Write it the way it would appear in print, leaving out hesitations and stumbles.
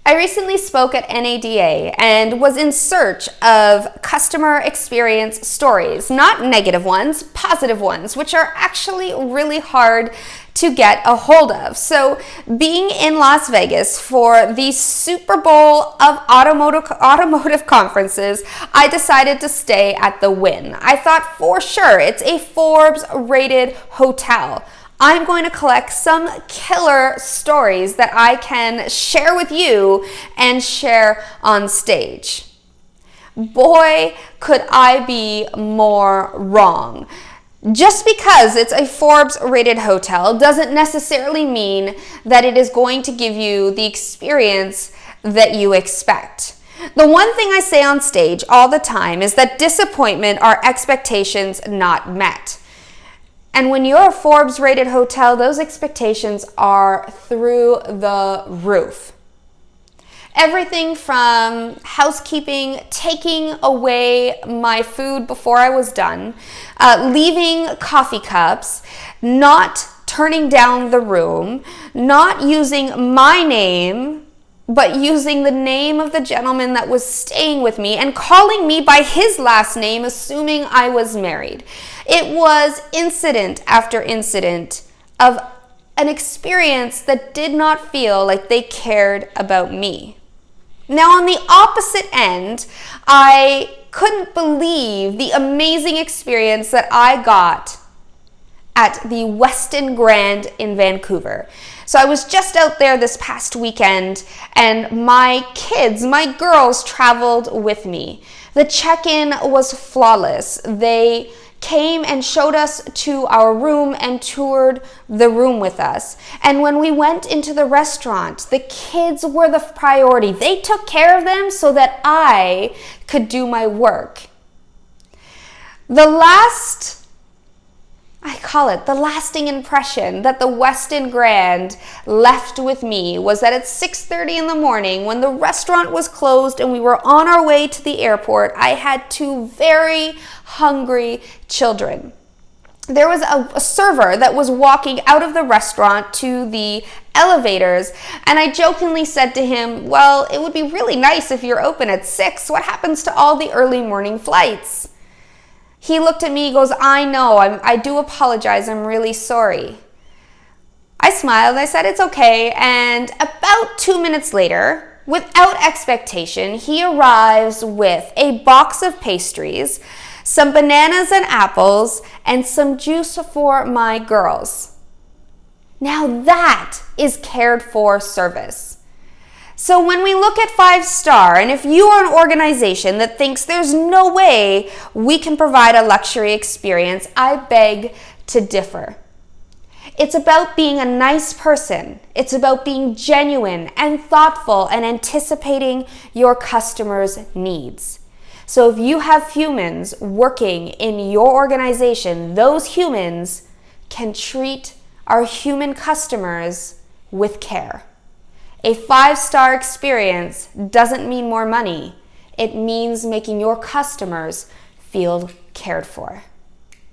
I recently spoke at NADA and was in search of customer experience stories, not negative ones, positive ones, which are actually really hard to get a hold of. So being in Las Vegas for the Super Bowl of automotive conferences, I decided to stay at the Wynn. I thought for sure it's a Forbes rated hotel. I'm going to collect some killer stories that I can share with you and share on stage. Boy, could I be more wrong. Just because it's a Forbes rated hotel doesn't necessarily mean that it is going to give you the experience that you expect. The one thing I say on stage all the time is that disappointment are expectations not met. And when you're a Forbes rated hotel, those expectations are through the roof. Everything from housekeeping, taking away my food before I was done, leaving coffee cups, not turning down the room, not using my name, but using the name of the gentleman that was staying with me and calling me by his last name, assuming I was married. It was incident after incident of an experience that did not feel like they cared about me. Now, on the opposite end, I couldn't believe the amazing experience that I got at the Westin Grand in Vancouver. So I was just out there this past weekend and my kids, my girls, traveled with me. The check-in was flawless. They came and showed us to our room and toured the room with us. And when we went into the restaurant, the kids were the priority. They took care of them so that I could do my work. The lasting impression that the Westin Grand left with me was that at 6:30 in the morning, when the restaurant was closed and we were on our way to the airport, I had two very hungry children. There was a server that was walking out of the restaurant to the elevators, and I jokingly said to him, "Well, it would be really nice if you're open at 6. What happens to all the early morning flights?" He looked at me, he goes, "I know, I do apologize, I'm really sorry." I smiled, I said, "It's okay," and about 2 minutes later, without expectation, he arrives with a box of pastries, some bananas and apples, and some juice for my girls. Now that is cared for service. So when we look at 5-star, and if you are an organization that thinks there's no way we can provide a luxury experience, I beg to differ. It's about being a nice person. It's about being genuine and thoughtful and anticipating your customers' needs. So if you have humans working in your organization, those humans can treat our human customers with care. A 5-star experience doesn't mean more money. It means making your customers feel cared for.